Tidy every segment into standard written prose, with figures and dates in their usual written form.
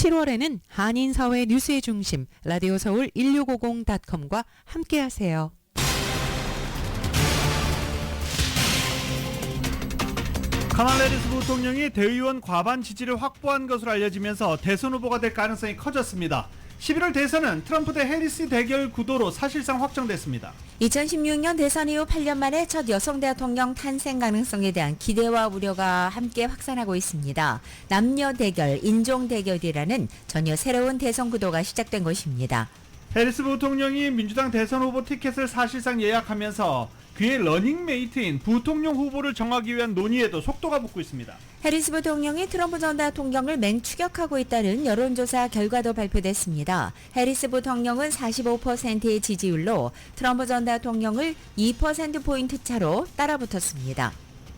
7월에는 한인사회 뉴스의 중심 라디오 서울 1650.com과 함께하세요. 카말라 해리스 부통령이 대의원 과반 지지를 확보한 것으로 알려지면서 대선 후보가 될 가능성이 커졌습니다. 11월 대선은 트럼프 대 해리스 대결 구도로 사실상 확정됐습니다. 2016년 대선 이후 8년 만에 첫 여성 대통령 탄생 가능성에 대한 기대와 우려가 함께 확산하고 있습니다. 남녀 대결, 인종 대결이라는 전혀 새로운 대선 구도가 시작된 것입니다. 해리스 부통령이 민주당 대선 후보 티켓을 사실상 예약하면서 그의 러닝메이트인 부통령 후보를 정하기 위한 논의에도 속도가 붙고 있습니다. 해리스 부통령이 트럼프 전 대통령을 맹추격하고 있다는 여론조사 결과도 발표됐습니다. 해리스 부통령은 45%의 지지율로 트럼프 전 대통령을 2%포인트 차로 따라붙었습니다.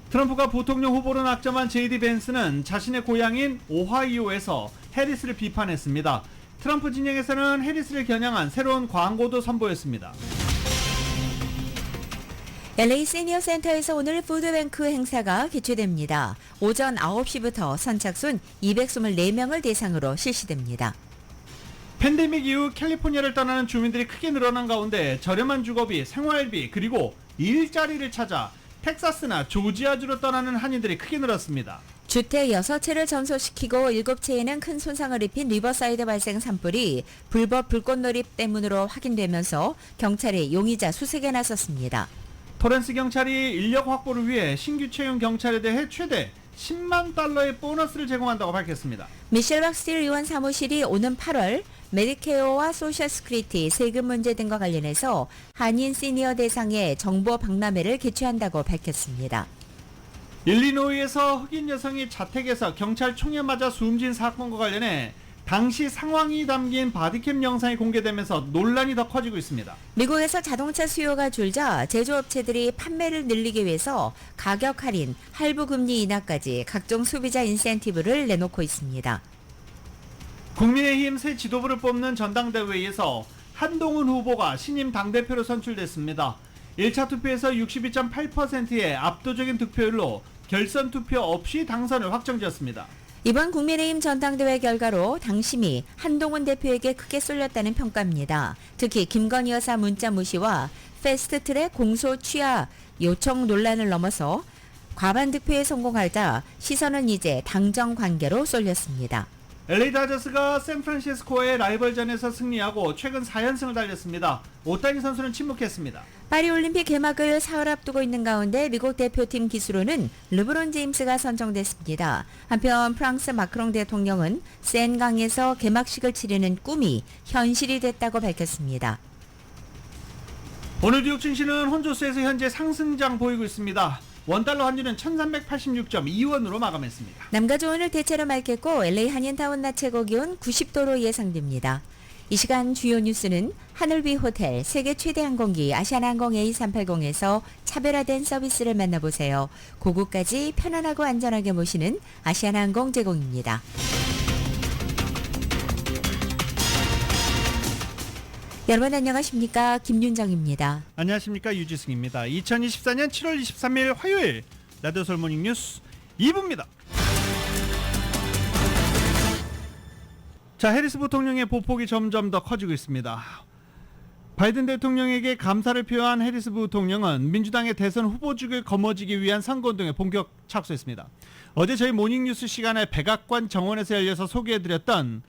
트럼프가 부통령 후보로 낙점한 제이디 벤스는 자신의 고향인 오하이오에서 해리스를 비판했습니다. 트럼프 진영에서는 해리스를 겨냥한 새로운 광고도 선보였습니다. LA 시니어 센터에서 오늘 푸드뱅크 행사가 개최됩니다. 오전 9시부터 선착순 224명을 대상으로 실시됩니다. 팬데믹 이후 캘리포니아를 떠나는 주민들이 크게 늘어난 가운데 저렴한 주거비, 생활비, 그리고 일자리를 찾아 텍사스나 조지아주로 떠나는 한인들이 크게 늘었습니다. 주택 6채를 전소시키고 7채에는 큰 손상을 입힌 리버사이드 발생 산불이 불법 불꽃놀이 때문으로 확인되면서 경찰이 용의자 수색에 나섰습니다. 토렌스 경찰이 인력 확보를 위해 신규 채용 경찰에 대해 최대 10만 달러의 보너스를 제공한다고 밝혔습니다. 미셸 박스틸 의원 사무실이 오는 8월 메디케어와 소셜 스크리티, 세금 문제 등과 관련해서 한인 시니어 대상의 정보 박람회를 개최한다고 밝혔습니다. 일리노이에서 흑인 여성이 자택에서 경찰 총에 맞아 숨진 사건과 관련해 당시 상황이 담긴 바디캠 영상이 공개되면서 논란이 더 커지고 있습니다. 미국에서 자동차 수요가 줄자 제조업체들이 판매를 늘리기 위해서 가격 할인, 할부 금리 인하까지 각종 소비자 인센티브를 내놓고 있습니다. 국민의힘 새 지도부를 뽑는 전당대회에서 한동훈 후보가 신임 당대표로 선출됐습니다. 1차 투표에서 62.8%의 압도적인 득표율로 결선 투표 없이 당선을 확정지었습니다. 이번 국민의힘 전당대회 결과로 당심이 한동훈 대표에게 크게 쏠렸다는 평가입니다. 특히 김건희 여사 문자 무시와 패스트트랙 공소 취하 요청 논란을 넘어서 과반 득표에 성공하자 시선은 이제 당정 관계로 쏠렸습니다. LA 다저스가 샌프란시스코의 라이벌전에서 승리하고 최근 4연승을 달렸습니다. 오타니 선수는 침묵했습니다. 파리올림픽 개막을 사흘 앞두고 있는 가운데 미국 대표팀 기수로는 르브론 제임스가 선정됐습니다. 한편 프랑스 마크롱 대통령은 센강에서 개막식을 치르는 꿈이 현실이 됐다고 밝혔습니다. 오늘 뉴욕 증시는 혼조세에서 현재 상승장 보이고 있습니다. 원달러 환율은 1386.2원으로 마감했습니다. 남과 조원을 대체로 맑겠고 LA 한인타운 낮 최고 기온 90도로 예상됩니다. 이 시간 주요 뉴스는 하늘비 호텔, 세계 최대 항공기 아시아나항공 A380에서 차별화된 서비스를 만나보세요. 고국까지 편안하고 안전하게 모시는 아시아나항공 제공입니다. 여러분 안녕하십니까? 김윤정입니다. 안녕하십니까? 유지승입니다. 2024년 7월 23일 화요일 라디오 서울 모닝 뉴스 2부입니다. 자, 해리스 부통령의 보폭이 점점 더 커지고 있습니다. 바이든 대통령에게 감사를 표한 해리스 부통령은 민주당의 대선 후보직을 거머쥐기 위한 선거운동에 본격 착수했습니다. 어제 저희 모닝뉴스 시간에 백악관 정원에서 열려서 소개해드렸던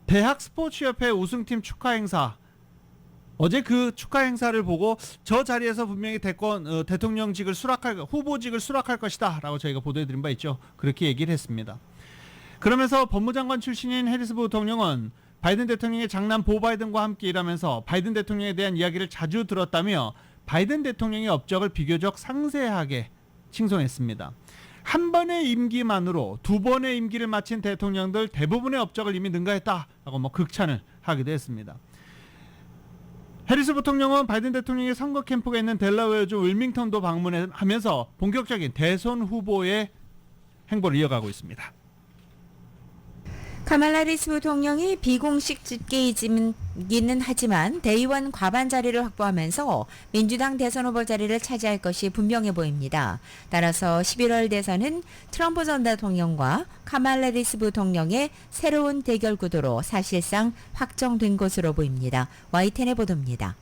대학 스포츠협회 우승팀 축하 행사, 어제 그 축하 행사를 보고 저 자리에서 분명히 대통령직을 후보직을 수락할 것이다 라고 저희가 보도해드린 바 있죠. 그렇게 얘기를 했습니다. 그러면서 법무장관 출신인 해리스 부통령은 바이든 대통령의 장남 보 바이든과 함께 일하면서 바이든 대통령에 대한 이야기를 자주 들었다며 바이든 대통령의 업적을 비교적 상세하게 칭송했습니다. 한 번의 임기만으로 두 번의 임기를 마친 대통령들 대부분의 업적을 이미 능가했다라고 극찬을 하기도 했습니다. 해리스 부통령은 바이든 대통령의 선거 캠프가 있는 델라웨어주 윌밍턴도 방문하면서 본격적인 대선 후보의 행보를 이어가고 있습니다. 카말라 해리스 부통령이 비공식 집계이기는 하지만 대의원 과반 자리를 확보하면서 민주당 대선 후보 자리를 차지할 것이 분명해 보입니다. 따라서 11월 대선은 트럼프 전 대통령과 카말라 해리스 부통령의 새로운 대결 구도로 사실상 확정된 것으로 보입니다. YTN의 보도입니다.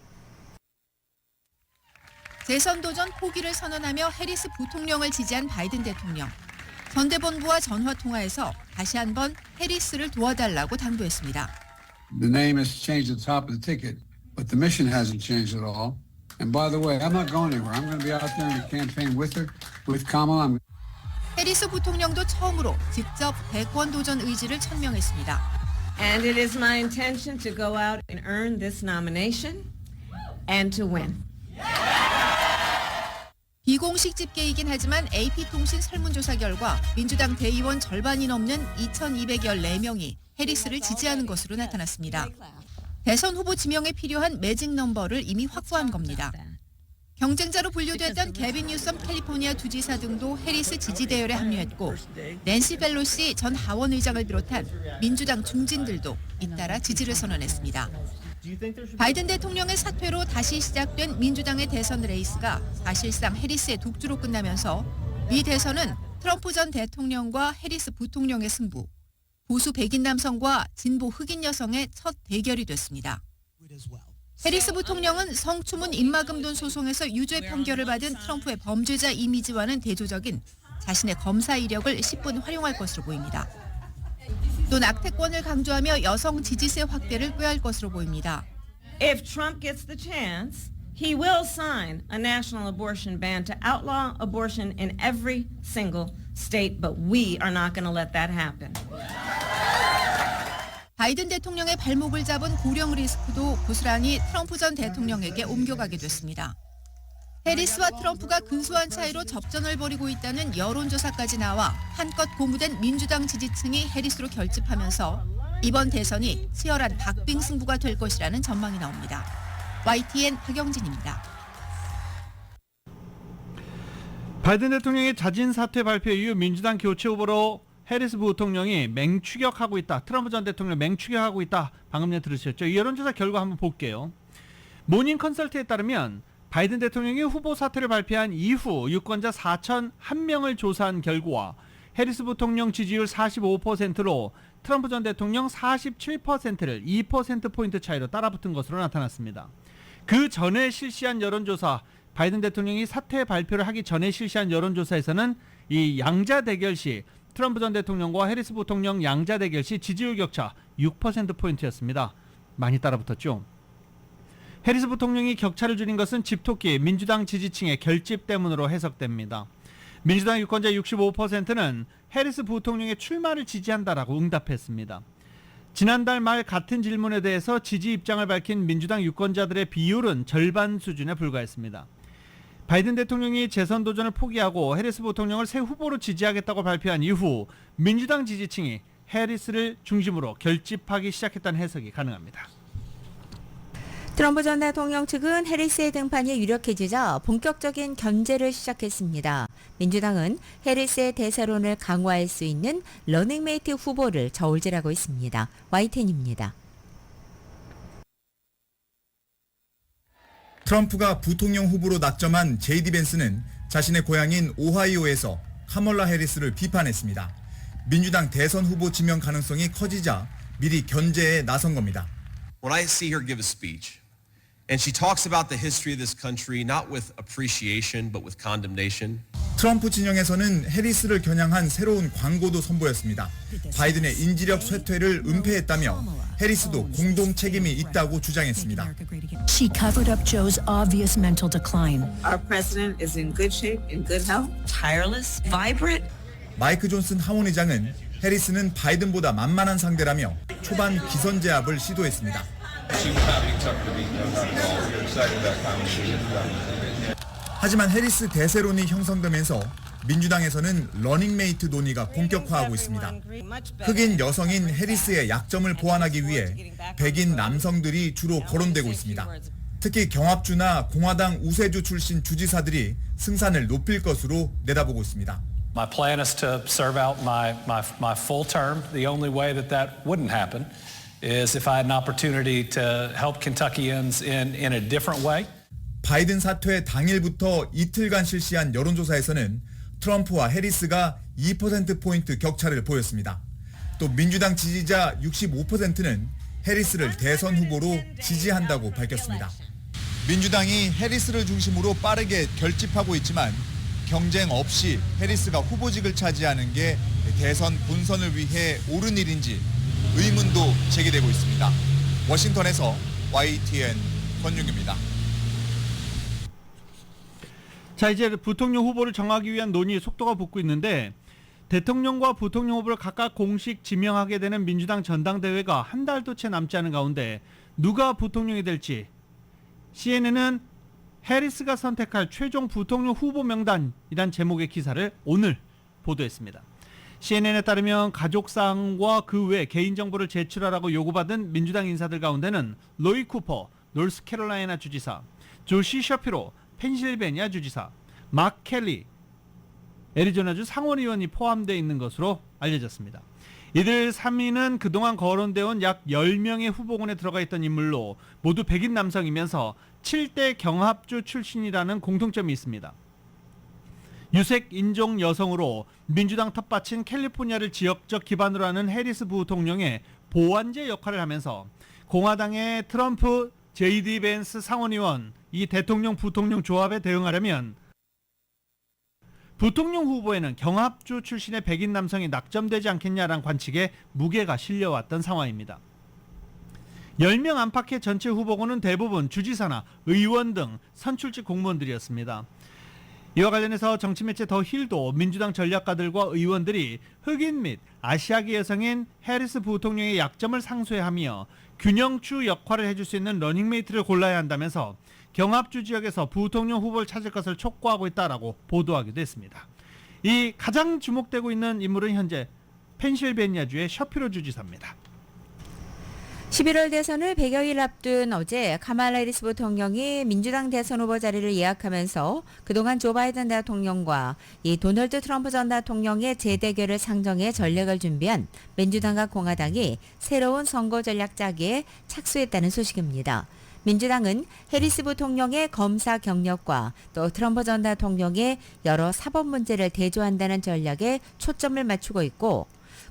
대선 도전 포기를 선언하며 해리스 부통령을 지지한 바이든 대통령. 전대본부와 전화 통화에서 다시 한번 해리스를 도와달라고 당부했습니다. The name has changed at the top of the ticket, but the mission hasn't changed at all. And by the way, I'm not going anywhere. I'm going to be out there in the campaign with her, with Kamala. 해리스 부통령도 처음으로 직접 대권 도전 의지를 천명했습니다. And it is my intention to go out and earn this nomination and to win. 비공식 집계이긴 하지만 AP통신 설문조사 결과 민주당 대의원 절반이 넘는 2,214명이 해리스를 지지하는 것으로 나타났습니다. 대선 후보 지명에 필요한 매직 넘버를 이미 확보한 겁니다. 경쟁자로 분류됐던 개빈 뉴섬 캘리포니아 주지사 등도 해리스 지지 대열에 합류했고 낸시 펠로시 전 하원 의장을 비롯한 민주당 중진들도 잇따라 지지를 선언했습니다. 바이든 대통령의 사퇴로 다시 시작된 민주당의 대선 레이스가 사실상 해리스의 독주로 끝나면서 미 대선은 트럼프 전 대통령과 해리스 부통령의 승부, 보수 백인 남성과 진보 흑인 여성의 첫 대결이 됐습니다. 해리스 부통령은 성추문 입막음돈 소송에서 유죄 판결을 받은 트럼프의 범죄자 이미지와는 대조적인 자신의 검사 이력을 10분 활용할 것으로 보입니다. 또 낙태권을 강조하며 여성 지지세 확대를 꾀할 것으로 보입니다. If Trump gets the chance, he will sign a national abortion ban to outlaw abortion in every single state, but we are not going to let that happen. 바이든 대통령의 발목을 잡은 고령 리스크도 고스란히 트럼프 전 대통령에게 옮겨가게 됐습니다. 해리스와 트럼프가 근소한 차이로 접전을 벌이고 있다는 여론조사까지 나와 한껏 고무된 민주당 지지층이 해리스로 결집하면서 이번 대선이 치열한 박빙 승부가 될 것이라는 전망이 나옵니다. YTN 박영진입니다. 바이든 대통령의 자진 사퇴 발표 이후 민주당 교체 후보로 해리스 부통령이 맹추격하고 있다. 트럼프 전 대통령 맹추격하고 있다. 방금 전에 들으셨죠? 이 여론조사 결과 한번 볼게요. 모닝 컨설트에 따르면 바이든 대통령이 후보 사퇴를 발표한 이후 유권자 4,001명을 조사한 결과 해리스 부통령 지지율 45%로 트럼프 전 대통령 47%를 2%포인트 차이로 따라붙은 것으로 나타났습니다. 그 전에 실시한 여론조사, 바이든 대통령이 사퇴 발표를 하기 전에 실시한 여론조사에서는 이 양자 대결 시 트럼프 전 대통령과 해리스 부통령 양자 대결 시 지지율 격차 6%포인트였습니다. 많이 따라붙었죠. 해리스 부통령이 격차를 줄인 것은 집토끼 민주당 지지층의 결집 때문으로 해석됩니다. 민주당 유권자 65%는 해리스 부통령의 출마를 지지한다라고 응답했습니다. 지난달 말 같은 질문에 대해서 지지 입장을 밝힌 민주당 유권자들의 비율은 절반 수준에 불과했습니다. 바이든 대통령이 재선 도전을 포기하고 해리스 부통령을 새 후보로 지지하겠다고 발표한 이후 민주당 지지층이 해리스를 중심으로 결집하기 시작했다는 해석이 가능합니다. 트럼프 전 대통령 측은 해리스의 등판이 유력해지자 본격적인 견제를 시작했습니다. 민주당은 해리스의 대세론을 강화할 수 있는 러닝메이트 후보를 저울질하고 있습니다. YTN입니다. 트럼프가 부통령 후보로 낙점한 제이디 벤스는 자신의 고향인 오하이오에서 카멀라 해리스를 비판했습니다. 민주당 대선 후보 지명 가능성이 커지자 미리 견제에 나선 겁니다. When I see her give a speech, and she talks about the history of this country not with appreciation but with condemnation. 트럼프 진영에서는 해리스를 겨냥한 새로운 광고도 선보였습니다. 바이든의 인지력 쇠퇴를 은폐했다며 해리스도 공동 책임이 있다고 주장했습니다. She covered up Joe's obvious mental decline. Our president is in good shape, in good health, tireless, vibrant. 마이크 존슨 하원 의장은 해리스는 바이든보다 만만한 상대라며 초반 기선 제압을 시도했습니다. 하지만 해리스 대세론이 형성되면서 민주당에서는 러닝메이트 논의가 본격화하고 있습니다. 흑인 여성인 해리스의 약점을 보완하기 위해 백인 남성들이 주로 거론되고 있습니다. 특히 경합주나 공화당 우세주 출신 주지사들이 승산을 높일 것으로 내다보고 있습니다. My plan is to serve out my full term. The only way that wouldn't happen is if I had an opportunity to help Kentuckians in a different way. 바이든 사퇴 당일부터 이틀간 실시한 여론조사에서는 트럼프와 해리스가 2%포인트 격차를 보였습니다. 또 민주당 지지자 65%는 해리스를 대선 후보로 지지한다고 밝혔습니다. 민주당이 해리스를 중심으로 빠르게 결집하고 있지만 경쟁 없이 해리스가 후보직을 차지하는 게 대선 본선을 위해 옳은 일인지 의문도 제기되고 있습니다. 워싱턴에서 YTN 권윤규입니다. 자, 이제 부통령 후보를 정하기 위한 논의 속도가 붙고 있는데 대통령과 부통령 후보를 각각 공식 지명하게 되는 민주당 전당대회가 한 달도 채 남지 않은 가운데 누가 부통령이 될지 CNN은 해리스가 선택할 최종 부통령 후보 명단이란 제목의 기사를 오늘 보도했습니다. CNN에 따르면 가족사항과 그 외 개인정보를 제출하라고 요구받은 민주당 인사들 가운데는 로이 쿠퍼, 노스캐롤라이나 주지사, 조시 셔피로, 펜실베니아 주지사, 막 켈리, 애리조나주 상원의원이 포함되어 있는 것으로 알려졌습니다. 이들 3인은 그동안 거론되어 온 약 10명의 후보군에 들어가 있던 인물로 모두 백인 남성이면서 7대 경합주 출신이라는 공통점이 있습니다. 유색 인종 여성으로 민주당 텃밭인 캘리포니아를 지역적 기반으로 하는 해리스 부통령의 보완제 역할을 하면서 공화당의 트럼프, J.D. 벤스 상원의원 이 대통령 부통령 조합에 대응하려면 부통령 후보에는 경합주 출신의 백인 남성이 낙점되지 않겠냐라는 관측에 무게가 실려왔던 상황입니다. 10명 안팎의 전체 후보군은 대부분 주지사나 의원 등 선출직 공무원들이었습니다. 이와 관련해서 정치매체 더 힐도 민주당 전략가들과 의원들이 흑인 및 아시아계 여성인 해리스 부통령의 약점을 상쇄하며 균형추 역할을 해줄 수 있는 러닝메이트를 골라야 한다면서 경합주 지역에서 부통령 후보를 찾을 것을 촉구하고 있다라고 보도하기도 했습니다. 이 가장 주목되고 있는 인물은 현재 펜실베니아주의 셔피로 주지사입니다. 11월 대선을 100여일 앞둔 어제 카말라 해리스 부통령이 민주당 대선 후보 자리를 예약하면서 그동안 조 바이든 대통령과 이 도널드 트럼프 전 대통령의 재대결을 상정해 전략을 준비한 민주당과 공화당이 새로운 선거 전략 짜기에 착수했다는 소식입니다. 민주당은 해리스 부통령의 검사 경력과 또 트럼프 전 대통령의 여러 사법 문제를 대조한다는 전략에 초점을 맞추고 있고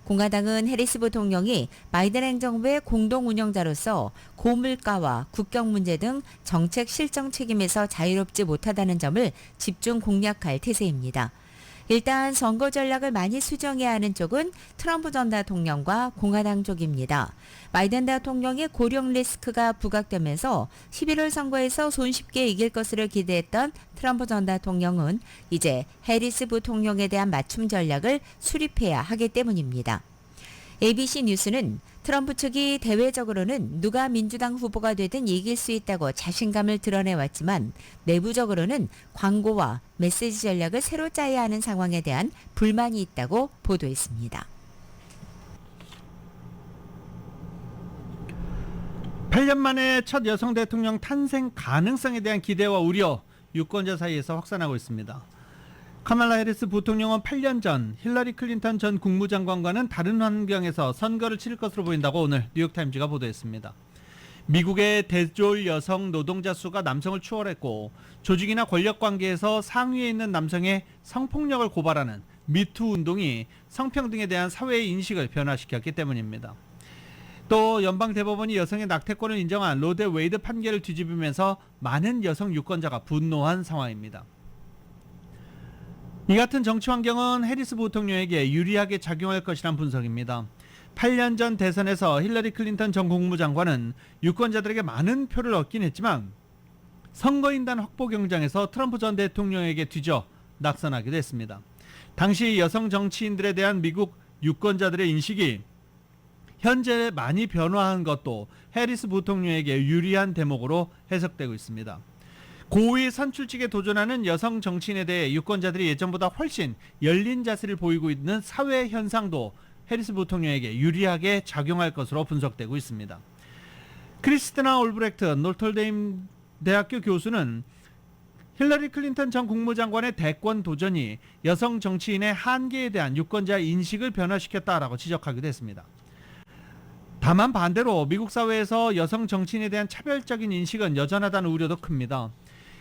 공화당은 해리스 부통령이 바이든 행정부의 공동 운영자로서 고물가와 국경 문제 등 정책 실정 책임에서 자유롭지 못하다는 점을 집중 공략할 태세입니다. 일단 선거 전략을 많이 수정해야 하는 쪽은 트럼프 전 대통령과 공화당 쪽입니다. 바이든 대통령의 고령 리스크가 부각되면서 11월 선거에서 손쉽게 이길 것으로 기대했던 트럼프 전 대통령은 이제 해리스 부통령에 대한 맞춤 전략을 수립해야 하기 때문입니다. ABC 뉴스는 트럼프 측이 대외적으로는 누가 민주당 후보가 되든 이길 수 있다고 자신감을 드러내왔지만 내부적으로는 광고와 메시지 전략을 새로 짜야 하는 상황에 대한 불만이 있다고 보도했습니다. 8년 만에 첫 여성 대통령 탄생 가능성에 대한 기대와 우려, 유권자 사이에서 확산하고 있습니다. 카말라 해리스 부통령은 8년 전 힐러리 클린턴 전 국무장관과는 다른 환경에서 선거를 치를 것으로 보인다고 오늘 뉴욕타임즈가 보도했습니다. 미국의 대졸 여성 노동자 수가 남성을 추월했고 조직이나 권력관계에서 상위에 있는 남성의 성폭력을 고발하는 미투 운동이 성평등에 대한 사회의 인식을 변화시켰기 때문입니다. 또 연방대법원이 여성의 낙태권을 인정한 로데 웨이드 판결을 뒤집으면서 많은 여성 유권자가 분노한 상황입니다. 이 같은 정치 환경은 해리스 부통령에게 유리하게 작용할 것이란 분석입니다. 8년 전 대선에서 힐러리 클린턴 전 국무장관은 유권자들에게 많은 표를 얻긴 했지만 선거인단 확보 경쟁에서 트럼프 전 대통령에게 뒤져 낙선하기도 했습니다. 당시 여성 정치인들에 대한 미국 유권자들의 인식이 현재 많이 변화한 것도 해리스 부통령에게 유리한 대목으로 해석되고 있습니다. 고위 선출직에 도전하는 여성 정치인에 대해 유권자들이 예전보다 훨씬 열린 자세를 보이고 있는 사회 현상도 해리스 부통령에게 유리하게 작용할 것으로 분석되고 있습니다. 크리스티나 올브렉트 노틀데임 대학교 교수는 힐러리 클린턴 전 국무장관의 대권 도전이 여성 정치인의 한계에 대한 유권자 인식을 변화시켰다라고 지적하기도 했습니다. 다만 반대로 미국 사회에서 여성 정치인에 대한 차별적인 인식은 여전하다는 우려도 큽니다.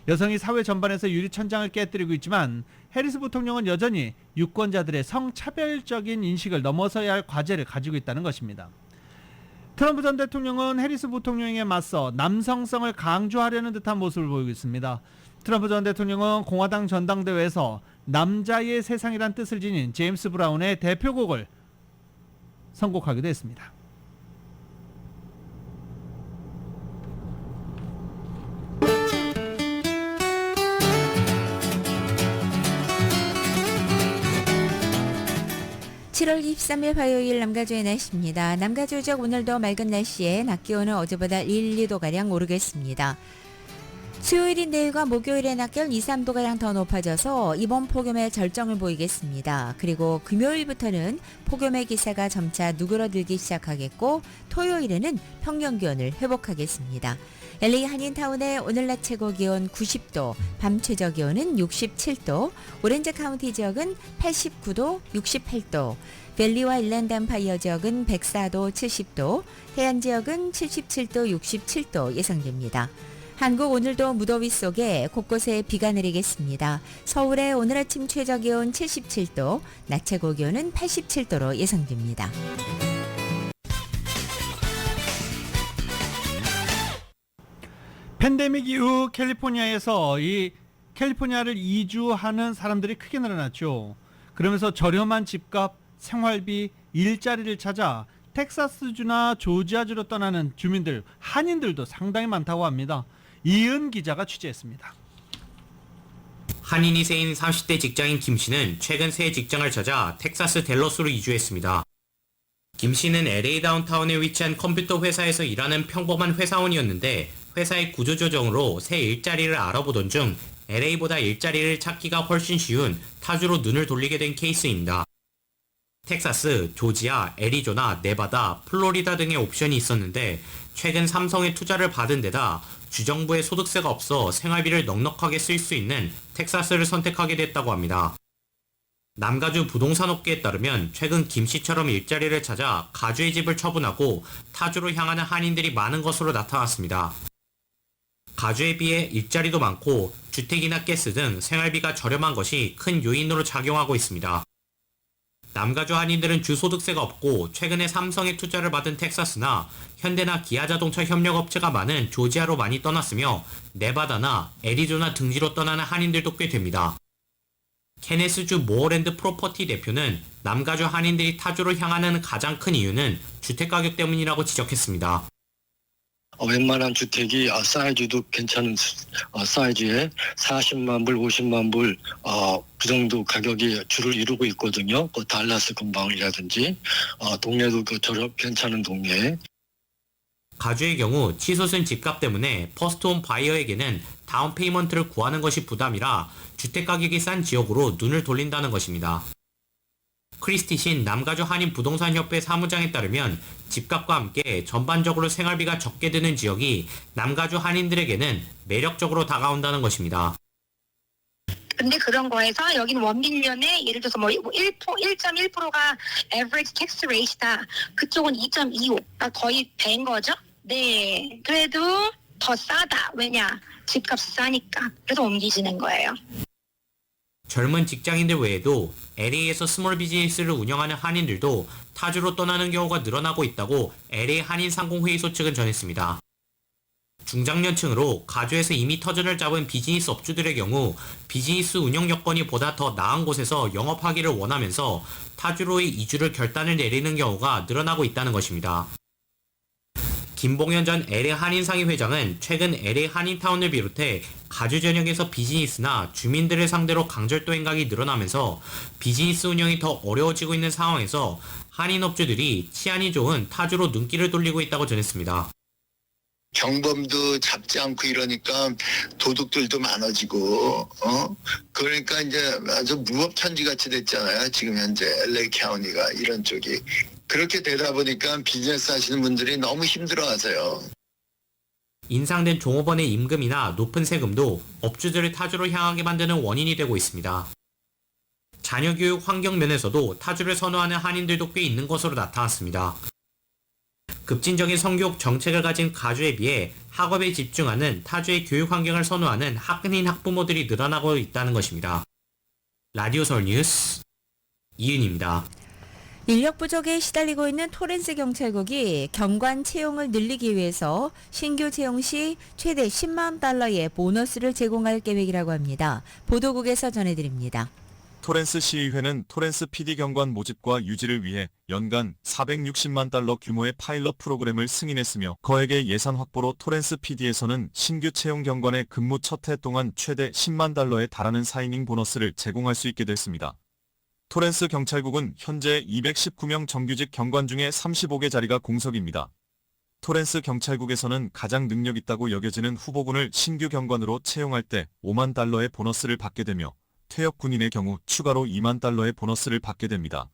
여성이 사회 전반에서 유리천장을 깨뜨리고 있지만 해리스 부통령은 여전히 유권자들의 성차별적인 인식을 넘어서야 할 과제를 가지고 있다는 것입니다. 트럼프 전 대통령은 해리스 부통령에 맞서 남성성을 강조하려는 듯한 모습을 보이고 있습니다. 트럼프 전 대통령은 공화당 전당대회에서 남자의 세상이란 뜻을 지닌 제임스 브라운의 대표곡을 선곡하기도 했습니다. (7월 23일) 화요일 남가주의 날씨입니다. 남가주 지역 오늘도 맑은 날씨에 낮 기온은 어제보다 1, 2도가량 오르겠습니다. 수요일인 내일과 목요일의 낮 기온 2, 3도가량 더 높아져서 이번 폭염의 절정을 보이겠습니다. 그리고 금요일부터는 폭염의 기세가 점차 누그러들기 시작하겠고 토요일에는 평년 기온을 회복하겠습니다. LA 한인타운의 오늘 낮 최고 기온 90도, 밤 최저 기온은 67도, 오렌지 카운티 지역은 89도, 68도, 밸리와 일랜드 엠파이어 지역은 104도, 70도, 해안 지역은 77도, 67도 예상됩니다. 한국 오늘도 무더위 속에 곳곳에 비가 내리겠습니다. 서울의 오늘 아침 최저 기온 77도, 낮 최고 기온은 87도로 예상됩니다. 팬데믹 이후 캘리포니아에서 캘리포니아를 이주하는 사람들이 크게 늘어났죠. 그러면서 저렴한 집값, 생활비, 일자리를 찾아 텍사스주나 조지아주로 떠나는 주민들, 한인들도 상당히 많다고 합니다. 이은 기자가 취재했습니다. 한인 2세인 30대 직장인 김 씨는 최근 새 직장을 찾아 텍사스 댈러스로 이주했습니다. 김 씨는 LA 다운타운에 위치한 컴퓨터 회사에서 일하는 평범한 회사원이었는데 회사의 구조조정으로 새 일자리를 알아보던 중 LA보다 일자리를 찾기가 훨씬 쉬운 타주로 눈을 돌리게 된 케이스입니다. 텍사스, 조지아, 애리조나, 네바다, 플로리다 등의 옵션이 있었는데 최근 삼성의 투자를 받은 데다 주정부의 소득세가 없어 생활비를 넉넉하게 쓸 수 있는 텍사스를 선택하게 됐다고 합니다. 남가주 부동산 업계에 따르면 최근 김 씨처럼 일자리를 찾아 가주의 집을 처분하고 타주로 향하는 한인들이 많은 것으로 나타났습니다. 가주에 비해 일자리도 많고 주택이나 가스 등 생활비가 저렴한 것이 큰 요인으로 작용하고 있습니다. 남가주 한인들은 주 소득세가 없고 최근에 삼성의 투자를 받은 텍사스나 현대나 기아자동차 협력업체가 많은 조지아로 많이 떠났으며 네바다나 애리조나 등지로 떠나는 한인들도 꽤 됩니다. 케네스주 모어랜드 프로퍼티 대표는 남가주 한인들이 타주로 향하는 가장 큰 이유는 주택가격 때문이라고 지적했습니다. 웬만한 주택이 사이즈도 괜찮은 사이즈에 40만 불, 50만 불 그 정도 가격이 주를 이루고 있거든요. 달라스 근방이라든지 동네도 괜찮은 동네. 가주의 경우 치솟은 집값 때문에 퍼스트홈 바이어에게는 다운 페이먼트를 구하는 것이 부담이라 주택가격이 싼 지역으로 눈을 돌린다는 것입니다. 크리스티신 남가주 한인 부동산협회 사무장에 따르면 집값과 함께 전반적으로 생활비가 적게 드는 지역이 남가주 한인들에게는 매력적으로 다가온다는 것입니다. 근데 그런 거에서 여기는 1밀리언에 예를 들어서 1.1%가 average tax rate이다. 그쪽은 2.25가 거의 배인 거죠. 네. 그래도 더 싸다. 왜냐? 집값이 싸니까. 그래서 옮기시는 거예요. 젊은 직장인들 외에도 LA에서 스몰 비즈니스를 운영하는 한인들도 타주로 떠나는 경우가 늘어나고 있다고 LA 한인상공회의소 측은 전했습니다. 중장년층으로 가주에서 이미 터전을 잡은 비즈니스 업주들의 경우 비즈니스 운영 여건이 보다 더 나은 곳에서 영업하기를 원하면서 타주로의 이주를 결단을 내리는 경우가 늘어나고 있다는 것입니다. 김봉현 전 LA 한인상의 회장은 최근 LA 한인타운을 비롯해 가주 전역에서 비즈니스나 주민들을 상대로 강절도 행각이 늘어나면서 비즈니스 운영이 더 어려워지고 있는 상황에서 한인업주들이 치안이 좋은 타주로 눈길을 돌리고 있다고 전했습니다. 경범도 잡지 않고 이러니까 도둑들도 많아지고 그러니까 이제 아주 무법천지 같이 됐잖아요. 지금 현재 LA 카운티가 이런 쪽이. 그렇게 되다 보니까 비즈니스 하시는 분들이 너무 힘들어하세요. 인상된 종업원의 임금이나 높은 세금도 업주들을 타주로 향하게 만드는 원인이 되고 있습니다. 자녀교육 환경 면에서도 타주를 선호하는 한인들도 꽤 있는 것으로 나타났습니다. 급진적인 성교육 정책을 가진 가주에 비해 학업에 집중하는 타주의 교육 환경을 선호하는 한인 학부모들이 늘어나고 있다는 것입니다. 라디오 서울 뉴스 이은입니다. 인력 부족에 시달리고 있는 토렌스 경찰국이 경관 채용을 늘리기 위해서 신규 채용 시 최대 10만 달러의 보너스를 제공할 계획이라고 합니다. 보도국에서 전해드립니다. 토렌스 시의회는 토렌스 PD 경관 모집과 유지를 위해 연간 460만 달러 규모의 파일럿 프로그램을 승인했으며 거액의 예산 확보로 토렌스 PD에서는 신규 채용 경관의 근무 첫 해 동안 최대 10만 달러에 달하는 사이닝 보너스를 제공할 수 있게 됐습니다. 토렌스 경찰국은 현재 219명 정규직 경관 중에 35개 자리가 공석입니다. 토렌스 경찰국에서는 가장 능력 있다고 여겨지는 후보군을 신규 경관으로 채용할 때 5만 달러의 보너스를 받게 되며 퇴역 군인의 경우 추가로 2만 달러의 보너스를 받게 됩니다.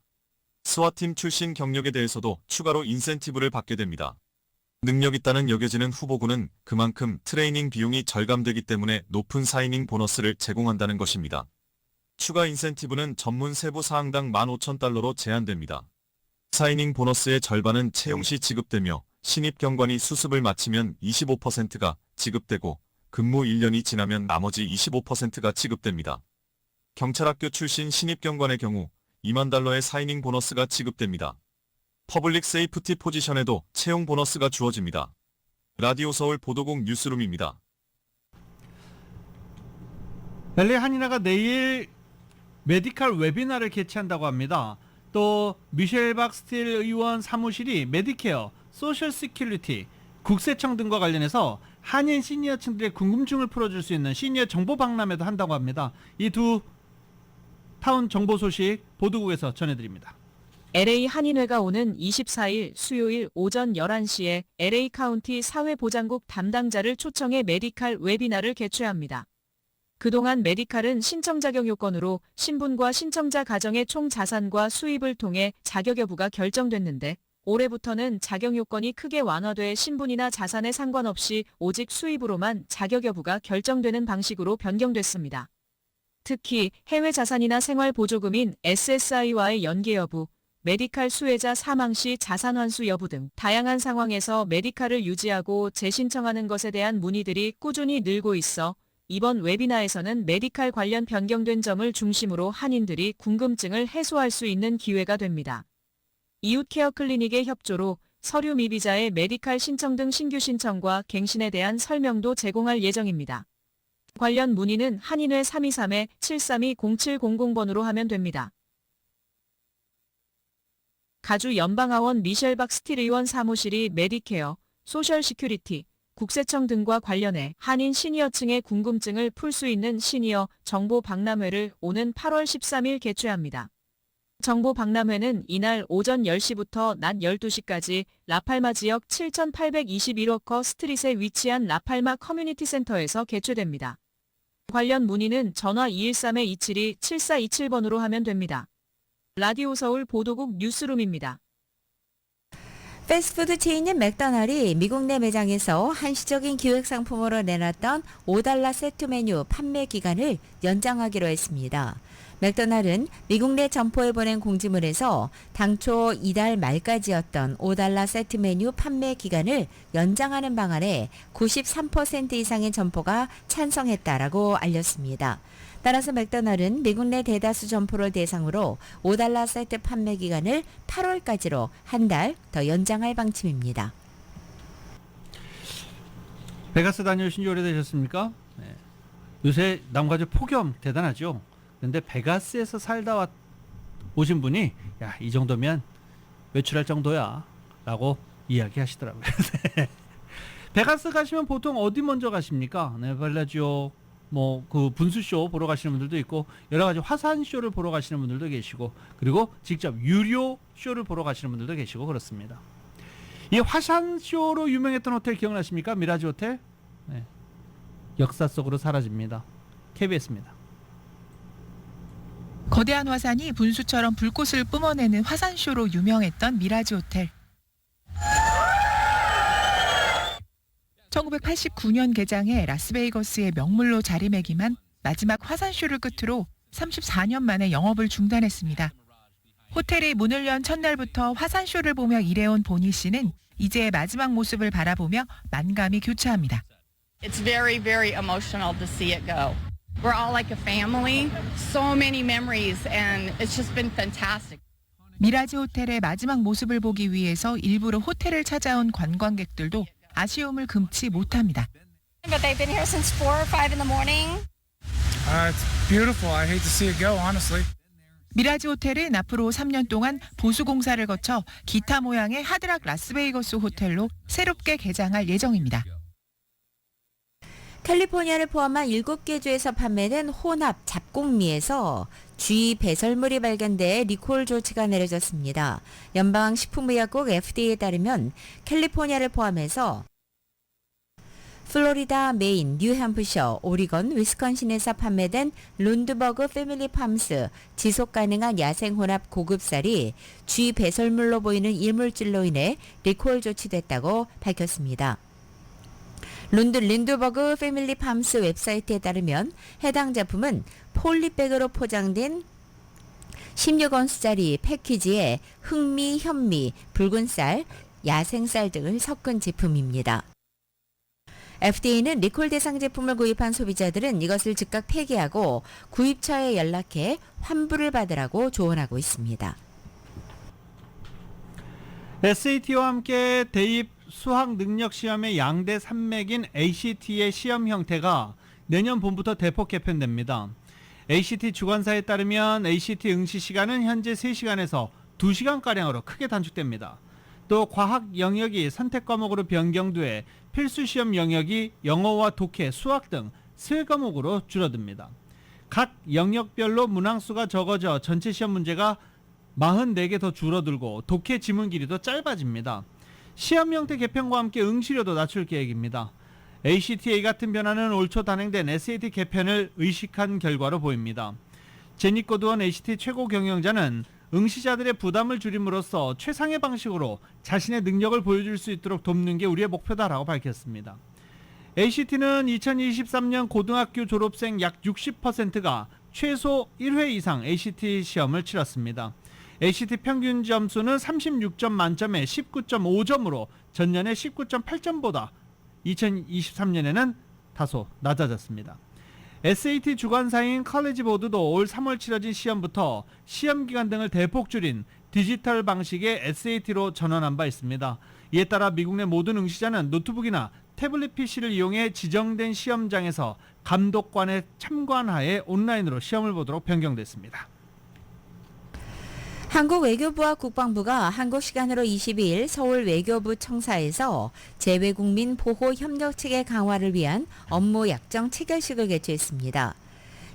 스와팀 출신 경력에 대해서도 추가로 인센티브를 받게 됩니다. 능력 있다는 여겨지는 후보군은 그만큼 트레이닝 비용이 절감되기 때문에 높은 사이닝 보너스를 제공한다는 것입니다. 추가 인센티브는 전문 세부 사항당 15,000달러로 제한됩니다. 사이닝 보너스의 절반은 채용 시 지급되며 신입 경관이 수습을 마치면 25%가 지급되고 근무 1년이 지나면 나머지 25%가 지급됩니다. 경찰학교 출신 신입 경관의 경우 2만 달러의 사이닝 보너스가 지급됩니다. 퍼블릭 세이프티 포지션에도 채용 보너스가 주어집니다. 라디오 서울 보도국 뉴스룸입니다. LA 한인회가 내일 메디칼 웨비나를 개최한다고 합니다. 또 미셸 박스틸 의원 사무실이 메디케어, 소셜 시큐리티, 국세청 등과 관련해서 한인 시니어층들의 궁금증을 풀어줄 수 있는 시니어 정보 박람회도 한다고 합니다. 이 두 타운 정보 소식 보도국에서 전해드립니다. LA 한인회가 오는 24일 수요일 오전 11시에 LA 카운티 사회보장국 담당자를 초청해 메디칼 웨비나를 개최합니다. 그동안 메디칼은 신청 자격 요건으로 신분과 신청자 가정의 총 자산과 수입을 통해 자격 여부가 결정됐는데 올해부터는 자격 요건이 크게 완화돼 신분이나 자산에 상관없이 오직 수입으로만 자격 여부가 결정되는 방식으로 변경됐습니다. 특히 해외 자산이나 생활 보조금인 SSI와의 연계 여부, 메디칼 수혜자 사망 시 자산 환수 여부 등 다양한 상황에서 메디칼을 유지하고 재신청하는 것에 대한 문의들이 꾸준히 늘고 있어 이번 웨비나에서는 메디칼 관련 변경된 점을 중심으로 한인들이 궁금증을 해소할 수 있는 기회가 됩니다. 이웃케어 클리닉의 협조로 서류 미비자의 메디칼 신청 등 신규 신청과 갱신에 대한 설명도 제공할 예정입니다. 관련 문의는 한인회 323-732-0700번으로 하면 됩니다. 가주 연방하원 미셸 박스틸 의원 사무실이 메디케어, 소셜 시큐리티, 국세청 등과 관련해 한인 시니어층의 궁금증을 풀 수 있는 시니어 정보 박람회를 오는 8월 13일 개최합니다. 정보 박람회는 이날 오전 10시부터 낮 12시까지 라팔마 지역 7821워커 스트릿에 위치한 라팔마 커뮤니티 센터에서 개최됩니다. 관련 문의는 전화 213-272-7427번으로 하면 됩니다. 라디오 서울 보도국 뉴스룸입니다. 패스트푸드 체인인 맥도날이 미국 내 매장에서 한시적인 기획 상품으로 내놨던 $5 세트 메뉴 판매 기간을 연장하기로 했습니다. 맥도날은 미국 내 점포에 보낸 공지문에서 당초 이달 말까지였던 $5 세트 메뉴 판매 기간을 연장하는 방안에 93% 이상의 점포가 찬성했다라고 알렸습니다. 따라서 맥도날은 미국 내 대다수 점포를 대상으로 $5 세트 판매 기간을 8월까지로 한 달 더 연장할 방침입니다. 베가스 다녀오신 지 오래되셨습니까? 네. 요새 남가주 폭염 대단하죠. 근데 베가스에서 살다 오신 분이 야, 이 정도면 외출할 정도야 라고 이야기하시더라고요. 베가스 가시면 보통 어디 먼저 가십니까? 네, 벨라지오 뭐 그 분수쇼 보러 가시는 분들도 있고 여러 가지 화산쇼를 보러 가시는 분들도 계시고 그리고 직접 유료 쇼를 보러 가시는 분들도 계시고 그렇습니다. 이 화산쇼로 유명했던 호텔 기억나십니까? 미라지 호텔? 네. 역사 속으로 사라집니다. KBS입니다. 거대한 화산이 분수처럼 불꽃을 뿜어내는 화산쇼로 유명했던 미라지 호텔. 1989년 개장해 라스베이거스의 명물로 자리매김한 마지막 화산쇼를 끝으로 34년 만에 영업을 중단했습니다. 호텔이 문을 연 첫날부터 화산쇼를 보며 일해온 보니 씨는 이제 마지막 모습을 바라보며 만감이 교차합니다. It's very, very emotional to see it go. We're all like a family, so many memories, and it's just been fantastic. 미라지 호텔의 마지막 모습을 보기 위해서 일부러 호텔을 찾아온 관광객들도 아쉬움을 금치 못합니다. But they've been here since 4 or 5 in the morning. It's beautiful. I hate to see it go, honestly. 미라지 호텔은 앞으로 3년 동안 보수 공사를 거쳐 기타 모양의 하드락 라스베이거스 호텔로 새롭게 개장할 예정입니다. 캘리포니아를 포함한 7개 주에서 판매된 혼합 잡곡미에서 쥐 배설물이 발견돼 리콜 조치가 내려졌습니다. 연방식품의약국 FDA에 따르면 캘리포니아를 포함해서 플로리다, 메인, 뉴햄프셔, 오리건, 위스콘신에서 판매된 룬드버그 패밀리 팜스 지속 가능한 야생 혼합 고급쌀이 쥐 배설물로 보이는 이물질로 인해 리콜 조치됐다고 밝혔습니다. 린드버그 패밀리 팜스 웹사이트에 따르면 해당 제품은 폴리백으로 포장된 16온스짜리 패키지에 흑미, 현미, 붉은쌀, 야생쌀 등을 섞은 제품입니다. FDA는 리콜 대상 제품을 구입한 소비자들은 이것을 즉각 폐기하고 구입처에 연락해 환불을 받으라고 조언하고 있습니다. SAT와 함께 대입 수학 능력 시험의 양대 산맥인 ACT의 시험 형태가 내년 봄부터 대폭 개편됩니다. ACT 주관사에 따르면 ACT 응시 시간은 현재 3시간에서 2시간가량으로 크게 단축됩니다. 또 과학 영역이 선택 과목으로 변경돼 필수 시험 영역이 영어와 독해, 수학 등 3과목으로 줄어듭니다. 각 영역별로 문항수가 적어져 전체 시험 문제가 44개 더 줄어들고 독해 지문 길이도 짧아집니다. 시험 형태 개편과 함께 응시료도 낮출 계획입니다. ACTA 같은 변화는 올 초 단행된 SAT 개편을 의식한 결과로 보입니다. 제니 고드원 ACT 최고 경영자는 응시자들의 부담을 줄임으로써 최상의 방식으로 자신의 능력을 보여줄 수 있도록 돕는 게 우리의 목표다라고 밝혔습니다. ACT는 2023년 고등학교 졸업생 약 60%가 최소 1회 이상 ACT 시험을 치렀습니다. ACT 평균 점수는 36점 만점에 19.5점으로 전년의 19.8점보다 2023년에는 다소 낮아졌습니다. SAT 주관사인 컬리지 보드도 올 3월 치러진 시험부터 시험기간 등을 대폭 줄인 디지털 방식의 SAT로 전환한 바 있습니다. 이에 따라 미국 내 모든 응시자는 노트북이나 태블릿 PC를 이용해 지정된 시험장에서 감독관의 참관하에 온라인으로 시험을 보도록 변경됐습니다. 한국 외교부와 국방부가 한국 시간으로 22일 서울 외교부 청사에서 재외국민 보호 협력 체계 강화를 위한 업무 약정 체결식을 개최했습니다.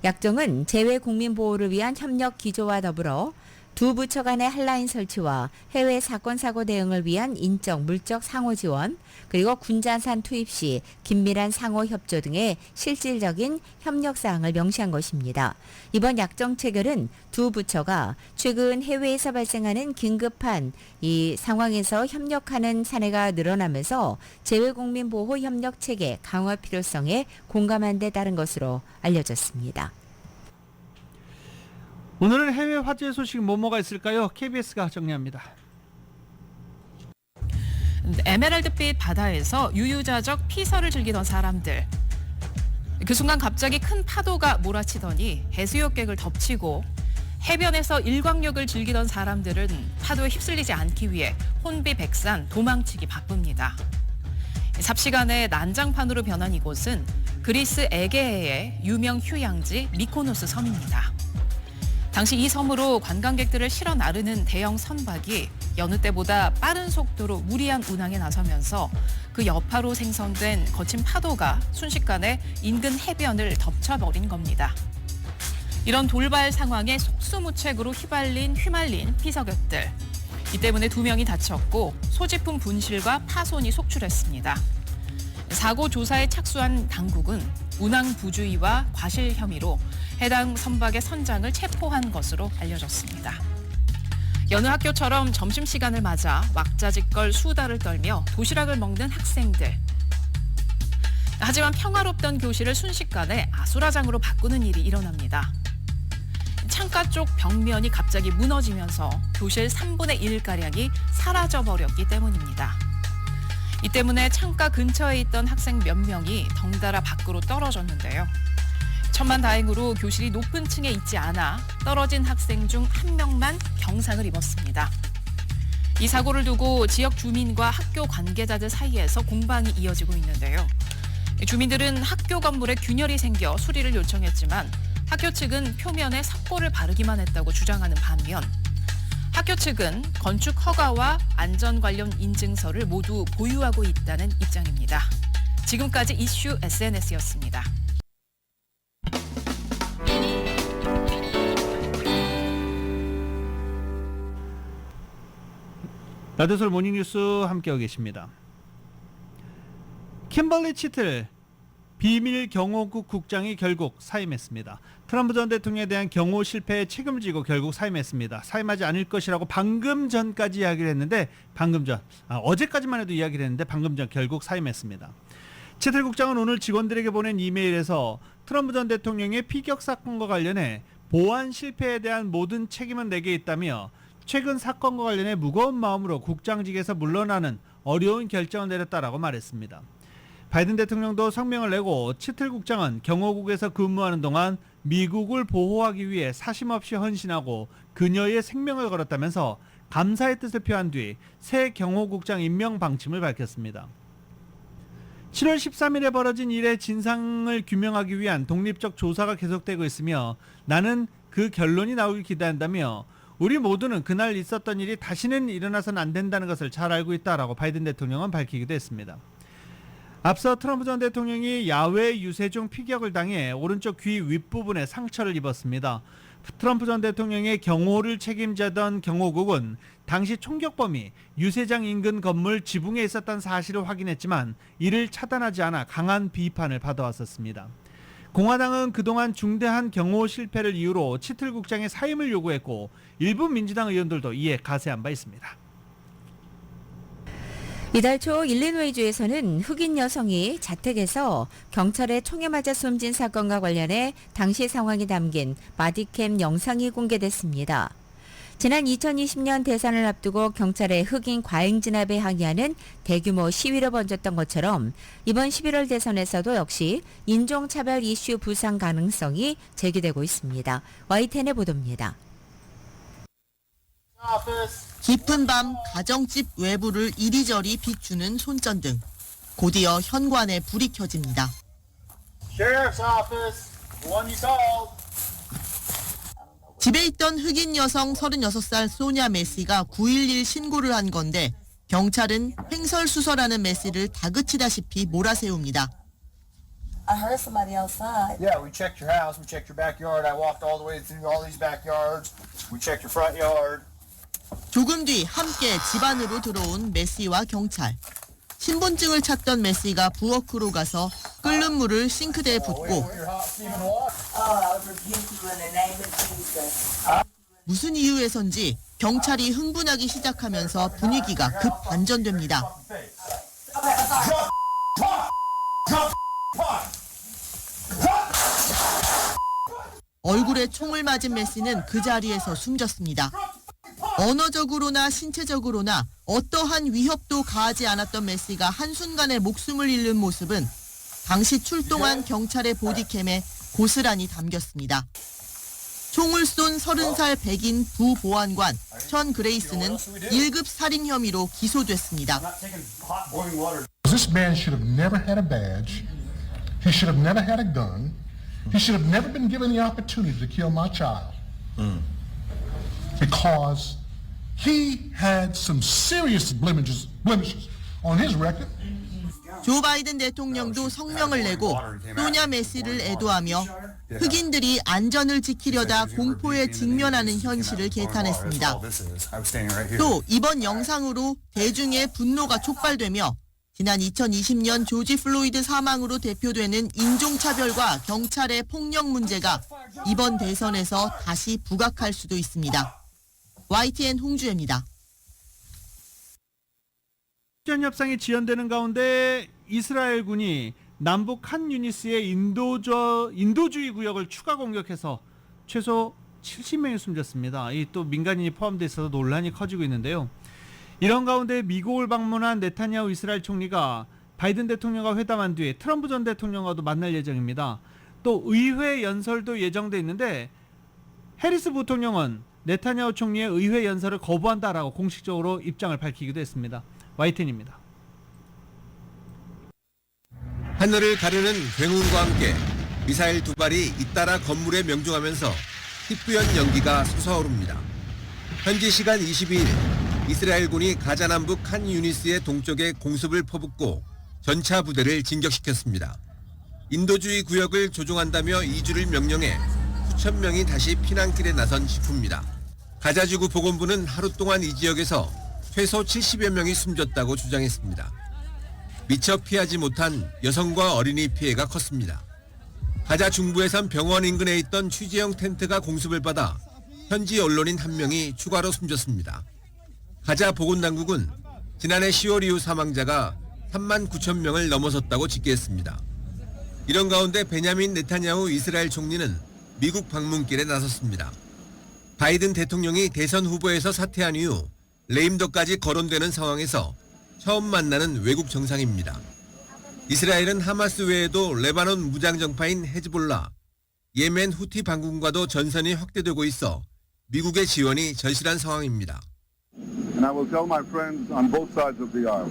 약정은 재외국민 보호를 위한 협력 기조와 더불어 두 부처 간의 핫라인 설치와 해외 사건 사고 대응을 위한 인적, 물적 상호 지원, 그리고 군자산 투입 시 긴밀한 상호 협조 등의 실질적인 협력 사항을 명시한 것입니다. 이번 약정 체결은 두 부처가 최근 해외에서 발생하는 긴급한 이 상황에서 협력하는 사례가 늘어나면서 재외국민 보호 협력 체계 강화 필요성에 공감한 데 따른 것으로 알려졌습니다. 오늘은 해외 화재 소식 뭐가 있을까요? KBS가 정리합니다. 에메랄드빛 바다에서 유유자적 피서를 즐기던 사람들. 그 순간 갑자기 큰 파도가 몰아치더니 해수욕객을 덮치고 해변에서 일광욕을 즐기던 사람들은 파도에 휩쓸리지 않기 위해 혼비백산 도망치기 바쁩니다. 삽시간에 난장판으로 변한 이곳은 그리스 에게해의 유명 휴양지 미코노스 섬입니다. 당시 이 섬으로 관광객들을 실어 나르는 대형 선박이 여느 때보다 빠른 속도로 무리한 운항에 나서면서 그 여파로 생성된 거친 파도가 순식간에 인근 해변을 덮쳐버린 겁니다. 이런 돌발 상황에 속수무책으로 휘말린 피서객들. 이 때문에 2명이 다쳤고 소지품 분실과 파손이 속출했습니다. 사고 조사에 착수한 당국은 운항 부주의와 과실 혐의로 해당 선박의 선장을 체포한 것으로 알려졌습니다. 여느 학교처럼 점심시간을 맞아 왁자지껄 수다를 떨며 도시락을 먹는 학생들. 하지만 평화롭던 교실을 순식간에 아수라장으로 바꾸는 일이 일어납니다. 창가 쪽 벽면이 갑자기 무너지면서 교실 3분의 1가량이 사라져버렸기 때문입니다. 이 때문에 창가 근처에 있던 학생 몇 명이 덩달아 밖으로 떨어졌는데요. 천만다행으로 교실이 높은 층에 있지 않아 떨어진 학생 중 한 명만 경상을 입었습니다. 이 사고를 두고 지역 주민과 학교 관계자들 사이에서 공방이 이어지고 있는데요. 주민들은 학교 건물에 균열이 생겨 수리를 요청했지만 학교 측은 표면에 석고를 바르기만 했다고 주장하는 반면 학교 측은 건축 허가와 안전 관련 인증서를 모두 보유하고 있다는 입장입니다. 지금까지 이슈 SNS였습니다. 라디오서울 모닝뉴스 함께하고 계십니다. 킴벌리 치틀 비밀 경호국 국장이 결국 사임했습니다. 트럼프 전 대통령에 대한 경호 실패에 책임을 지고 결국 사임했습니다. 사임하지 않을 것이라고 방금 전까지 이야기를 했는데 어제까지만 해도 이야기를 했는데 방금 전 결국 사임했습니다. 치틀 국장은 오늘 직원들에게 보낸 이메일에서 트럼프 전 대통령의 피격 사건과 관련해 보안 실패에 대한 모든 책임은 내게 있다며 최근 사건과 관련해 무거운 마음으로 국장직에서 물러나는 어려운 결정을 내렸다라고 말했습니다. 바이든 대통령도 성명을 내고 치틀 국장은 경호국에서 근무하는 동안 미국을 보호하기 위해 사심없이 헌신하고 그녀의 생명을 걸었다면서 감사의 뜻을 표한 뒤 새 경호국장 임명 방침을 밝혔습니다. 7월 13일에 벌어진 일의 진상을 규명하기 위한 독립적 조사가 계속되고 있으며 나는 그 결론이 나오길 기대한다며 우리 모두는 그날 있었던 일이 다시는 일어나서는 안 된다는 것을 잘 알고 있다라고 바이든 대통령은 밝히기도 했습니다. 앞서 트럼프 전 대통령이 야외 유세 중 피격을 당해 오른쪽 귀 윗부분에 상처를 입었습니다. 트럼프 전 대통령의 경호를 책임지던 경호국은 당시 총격범이 유세장 인근 건물 지붕에 있었던 사실을 확인했지만 이를 차단하지 않아 강한 비판을 받아왔었습니다. 공화당은 그동안 중대한 경호 실패를 이유로 치틀 국장의 사임을 요구했고 일부 민주당 의원들도 이에 가세한 바 있습니다. 이달 초 일리노이주에서는 흑인 여성이 자택에서 경찰에 총에 맞아 숨진 사건과 관련해 당시 상황이 담긴 바디캠 영상이 공개됐습니다. 지난 2020년 대선을 앞두고 경찰의 흑인 과잉 진압에 항의하는 대규모 시위로 번졌던 것처럼 이번 11월 대선에서도 역시 인종차별 이슈 부상 가능성이 제기되고 있습니다. YTN의 보도입니다. 깊은 밤 가정집 외부를 이리저리 비추는 손전등. 곧이어 현관에 불이 켜집니다. 집에 있던 흑인 여성 36살 소냐 메시가 911 신고를 한 건데 경찰은 횡설수설하는 메시를 다그치다시피 몰아세웁니다. I heard somebody outside. Yeah, we checked your house, we checked your backyard. I walked all the way through all these backyards. We checked your front yard. 조금 뒤 함께 집 안으로 들어온 메시와 경찰. 신분증을 찾던 메시가 부엌으로 가서 끓는 물을 싱크대에 붓고 무슨 이유에선지 경찰이 흥분하기 시작하면서 분위기가 급 반전됩니다. 얼굴에 총을 맞은 메시는 그 자리에서 숨졌습니다. 언어적으로나 신체적으로나 어떠한 위협도 가하지 않았던 메시가 한순간에 목숨을 잃는 모습은 당시 출동한 경찰의 보디캠에 고스란히 담겼습니다. 총을 쏜 30살 백인 부보안관 션 그레이스는 1급 살인 혐의로 기소됐습니다. This man should have never had a badge. He should have never had a gun. He should have never been given the opportunity to kill my child. Because he had some serious blemishes on his record. 조 바이든 대통령도 성명을 내고 소냐 메시를 애도하며 흑인들이 안전을 지키려다 공포에 직면하는 현실을 개탄했습니다. 또 이번 영상으로 대중의 분노가 촉발되며 지난 2020년 조지 플로이드 사망으로 대표되는 인종차별과 경찰의 폭력 문제가 이번 대선에서 다시 부각할 수도 있습니다. YTN 홍주혜입니다. 휴전 협상이 지연되는 가운데 이스라엘군이 남북 한 유니스의 인도주의 구역을 추가 공격해서 최소 70명이 숨졌습니다. 이 또 민간인이 포함되어 있어서 논란이 커지고 있는데요. 이런 가운데 미국을 방문한 네타냐후 이스라엘 총리가 바이든 대통령과 회담한 뒤에 트럼프 전 대통령과도 만날 예정입니다. 또 의회 연설도 예정돼 있는데 해리스 부통령은 네타냐후 총리의 의회 연설을 거부한다라고 공식적으로 입장을 밝히기도 했습니다. YTN입니다. 하늘을 가르는 굉음과 함께 미사일 2발이 잇따라 건물에 명중하면서 희뿌연 연기가 솟아오릅니다. 현지 시간 22일 이스라엘군이 가자 남북 칸 유니스의 동쪽에 공습을 퍼붓고 전차 부대를 진격시켰습니다. 인도주의 구역을 조종한다며 2주를 명령해 수천 명이 다시 피난길에 나선 식후입니다. 가자지구 보건부는 하루 동안 이 지역에서 최소 70여 명이 숨졌다고 주장했습니다. 미처 피하지 못한 여성과 어린이 피해가 컸습니다. 가자 중부에선 병원 인근에 있던 취재용 텐트가 공습을 받아 현지 언론인 1명이 추가로 숨졌습니다. 가자 보건당국은 지난해 10월 이후 사망자가 3만 9천 명을 넘어섰다고 집계했습니다. 이런 가운데 베냐민 네타냐후 이스라엘 총리는 미국 방문길에 나섰습니다. 바이든 대통령이 대선 후보에서 사퇴한 이후 레임덕까지 거론되는 상황에서 처음 만나는 외국 정상입니다. 이스라엘은 하마스 외에도 레바논 무장정파인 헤즈볼라, 예멘 후티 반군과도 전선이 확대되고 있어 미국의 지원이 절실한 상황입니다. And I will tell my friends on both sides of the aisle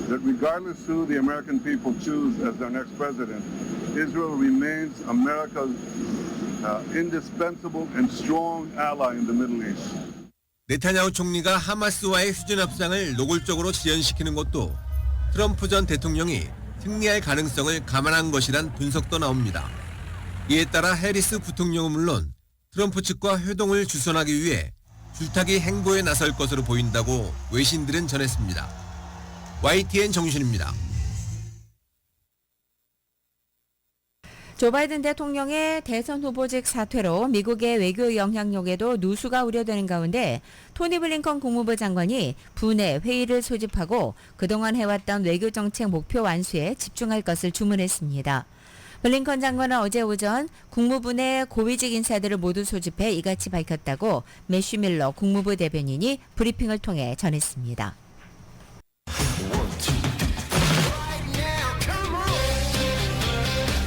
that regardless who the American people choose as their next president, Israel remains America's indispensable and strong ally in the Middle East. 네타냐후 총리가 하마스와의 휴전 협상을 노골적으로 지연시키는 것도 트럼프 전 대통령이 승리할 가능성을 감안한 것이란 분석도 나옵니다. 이에 따라 해리스 부통령은 물론 트럼프 측과 회동을 주선하기 위해 줄타기 행보에 나설 것으로 보인다고 외신들은 전했습니다. YTN 정신입니다. 조 바이든 대통령의 대선 후보직 사퇴로 미국의 외교 영향력에도 누수가 우려되는 가운데 토니 블링컨 국무부 장관이 부내 회의를 소집하고 그동안 해왔던 외교정책 목표 완수에 집중할 것을 주문했습니다. 블링컨 장관은 어제 오전 국무부 내 고위직 인사들을 모두 소집해 이같이 밝혔다고 매슈 밀러 국무부 대변인이 브리핑을 통해 전했습니다.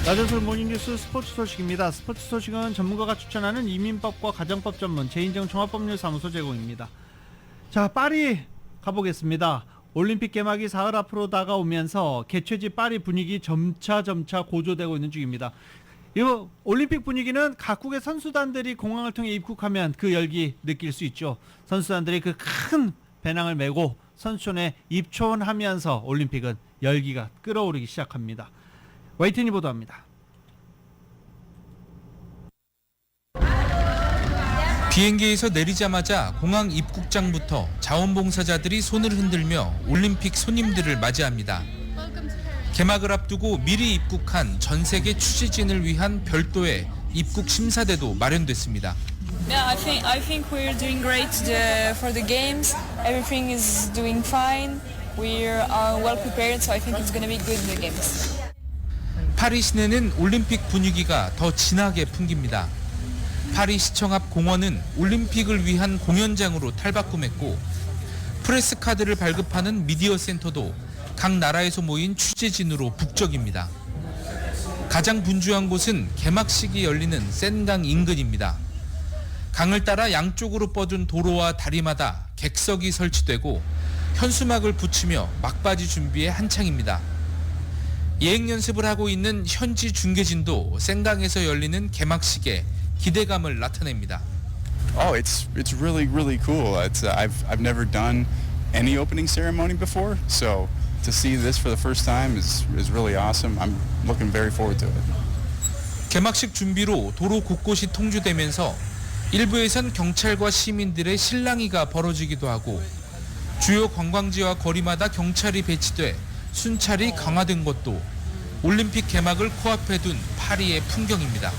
라디오솔 모닝뉴스 스포츠 소식입니다. 스포츠 소식은 전문가가 추천하는 이민법과 가정법 전문 재인정 종합법률사무소 제공입니다. 자, 파리 가보겠습니다. 올림픽 개막이 사흘 앞으로 다가오면서 개최지 파리 분위기 점차 고조되고 있는 중입니다. 이 올림픽 분위기는 각국의 선수단들이 공항을 통해 입국하면 그 열기 느낄 수 있죠. 선수단들이 그 큰 배낭을 메고 선수촌에 입촌하면서 올림픽은 열기가 끓어오르기 시작합니다. YTN이 보도합니다. 비행기에서 내리자마자 공항 입국장부터 자원봉사자들이 손을 흔들며 올림픽 손님들을 맞이합니다. 개막을 앞두고 미리 입국한 전 세계 취재진을 위한 별도의 입국 심사대도 마련됐습니다. Yeah, I think we're doing great for the games. Everything is doing fine. We're well prepared, so I think it's going to be good in the games. 파리 시내는 올림픽 분위기가 더 진하게 풍깁니다. 파리 시청 앞 공원은 올림픽을 위한 공연장으로 탈바꿈했고 프레스 카드를 발급하는 미디어 센터도 각 나라에서 모인 취재진으로 북적입니다. 가장 분주한 곳은 개막식이 열리는 센강 인근입니다. 강을 따라 양쪽으로 뻗은 도로와 다리마다 객석이 설치되고 현수막을 붙이며 막바지 준비에 한창입니다. 예행 연습을 하고 있는 현지 중계진도 센강에서 열리는 개막식에 기대감을 나타냅니다. Oh, it's really cool. I've never done any opening ceremony before, so to see this for the first time is really awesome. I'm looking very forward to it. 개막식 준비로 도로 곳곳이 통주되면서 일부에선 경찰과 시민들의 실랑이가 벌어지기도 하고 주요 관광지와 거리마다 경찰이 배치돼 순찰이 강화된 것도 올림픽 개막을 코앞에 둔 파리의 풍경입니다.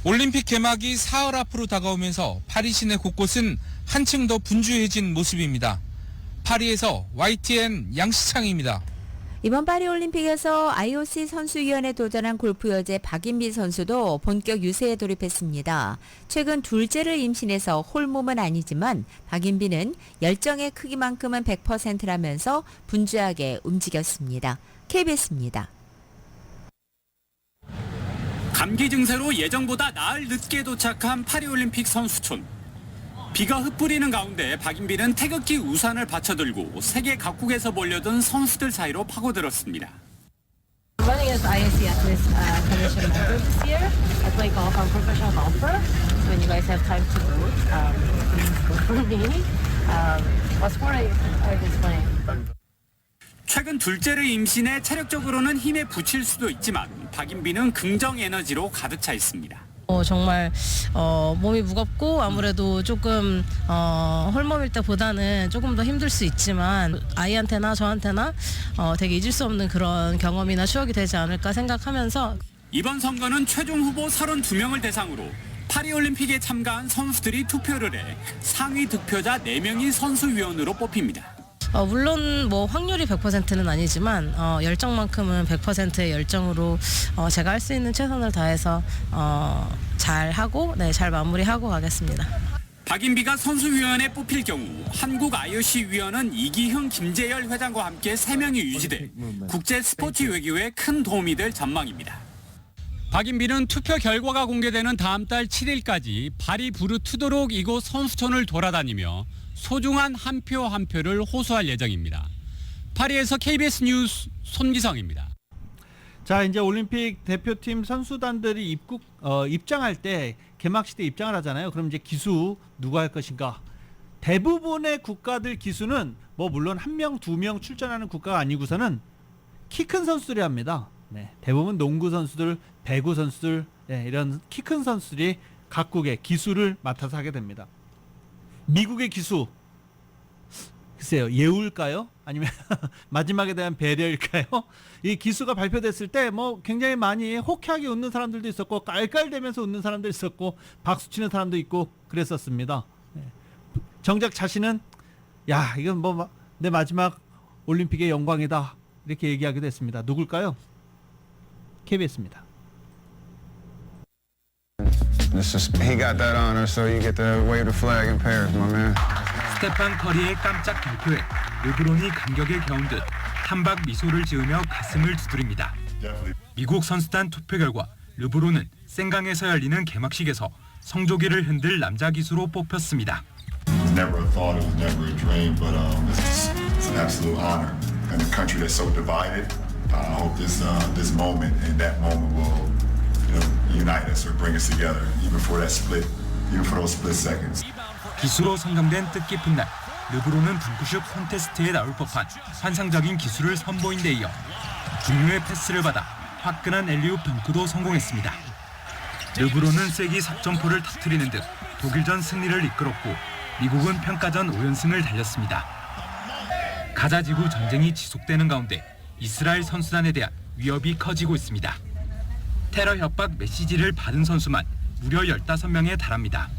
올림픽 개막이 사흘 앞으로 다가오면서 파리 시내 곳곳은 한층 더 분주해진 모습입니다. 파리에서 YTN 양시창입니다. 이번 파리올림픽에서 IOC 선수위원에 도전한 골프 여제 박인비 선수도 본격 유세에 돌입했습니다. 최근 둘째를 임신해서 홀몸은 아니지만 박인비는 열정의 크기만큼은 100%라면서 분주하게 움직였습니다. KBS입니다. 감기 증세로 예정보다 나흘 늦게 도착한 파리올림픽 선수촌. 비가 흩뿌리는 가운데 박인비는 태극기 우산을 받쳐들고 세계 각국에서 몰려든 선수들 사이로 파고들었습니다. Running as IOC Athletes Commission member this year. I play golf. I'm a professional golfer. So when you guys have time to vote, please vote for me. What sport are you guys playing? 최근 둘째를 임신해 체력적으로는 힘에 부칠 수도 있지만 박인비는 긍정 에너지로 가득 차 있습니다. 정말 몸이 무겁고 아무래도 조금 홀몸일 때보다는 조금 더 힘들 수 있지만 아이한테나 저한테나 되게 잊을 수 없는 그런 경험이나 추억이 되지 않을까 생각하면서 이번 선거는 최종 후보 32명을 대상으로 파리올림픽에 참가한 선수들이 투표를 해 상위 득표자 4명이 선수위원으로 뽑힙니다. 물론 뭐 확률이 100%는 아니지만 열정만큼은 100%의 열정으로 제가 할 수 있는 최선을 다해서 잘 하고 잘 마무리하고 가겠습니다. 박인비가 선수위원에 뽑힐 경우 한국 IOC 위원은 이기흥, 김재열 회장과 함께 3명이 유지돼 국제 스포츠 외교에 큰 도움이 될 전망입니다. 박인비는 투표 결과가 공개되는 다음 달 7일까지 파리 부르투도록 이곳 선수촌을 돌아다니며 소중한 한 표 한 표를 호소할 예정입니다. 파리에서 KBS 뉴스 손기성입니다. 자, 이제 올림픽 대표팀 선수단들이 입장할 때 개막식 때 입장을 하잖아요. 그럼 이제 기수 누가 할 것인가? 대부분의 국가들 기수는 뭐 물론 1명, 2명 출전하는 국가가 아니고서는 키 큰 선수들이 합니다. 네, 대부분 농구 선수들, 배구 선수들, 이런 키 큰 선수들이 각국의 기수를 맡아서 하게 됩니다. 미국의 기수, 글쎄요, 예우일까요? 아니면 마지막에 대한 배려일까요? 이 기수가 발표됐을 때 뭐 굉장히 많이 호쾌하게 웃는 사람들도 있었고 깔깔대면서 웃는 사람도 있었고 박수치는 사람도 있고 그랬었습니다. 정작 자신은 야, 이건 뭐 내 마지막 올림픽의 영광이다 이렇게 얘기하기도 했습니다. 누굴까요? KBS입니다. He got that honor, so you get to wave the flag in Paris, my man. 스테판 커리의 깜짝 발표에 르브론이 감격에 겨운 듯 한박 미소를 지으며 가슴을 두드립니다. 미국 선수단 투표 결과 르브론은 생강에서 열리는 개막식에서 성조기를 흔들 남자 기수로 뽑혔습니다. Never a thought, it was never a dream, but it's an absolute honor. In a country that's so divided, I hope this moment and that moment will unite us or bring us together, even for that split, even for those split seconds. 기수로 선정된 뜻깊은 날, 르브론은 분구슛 콘테스트에 나올 법한 환상적인 기술을 선보인 데 이어 중류의 패스를 받아 화끈한 엘리웁 덩크도 성공했습니다. 르브론은 쐐기 석점포를 터뜨리는 듯 독일전 승리를 이끌었고 미국은 평가전 5연승을 달렸습니다. 가자 지구 전쟁이 지속되는 가운데 이스라엘 선수단에 대한 위협이 커지고 있습니다. 테러 협박 메시지를 받은 선수만 무려 15명에 달합니다.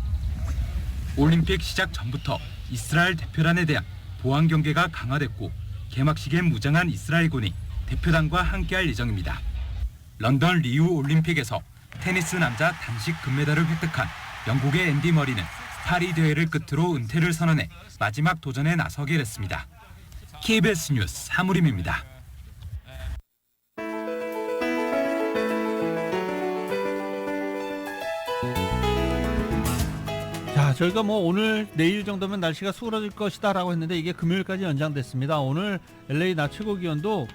올림픽 시작 전부터 이스라엘 대표단에 대한 보안 경계가 강화됐고 개막식에 무장한 이스라엘군이 대표단과 함께할 예정입니다. 런던 리우 올림픽에서 테니스 남자 단식 금메달을 획득한 영국의 앤디 머리는 파리 대회를 끝으로 은퇴를 선언해 마지막 도전에 나서게 됐습니다. KBS 뉴스 하무림입니다. 자, 저희가 뭐 오늘 내일 정도면 날씨가 수그러질 것이다 라고 했는데 이게 금요일까지 연장됐습니다. 오늘 LA 낮 최고 기온도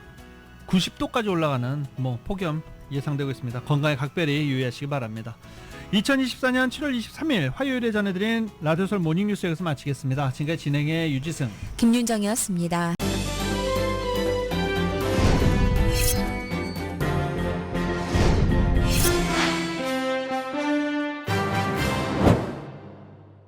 90도까지 올라가는 뭐 폭염 예상되고 있습니다. 건강에 각별히 유의하시기 바랍니다. 2024년 7월 23일 화요일에 전해드린 라디오설 모닝뉴스 여기서 마치겠습니다. 지금까지 진행의 유지승, 김윤정이었습니다.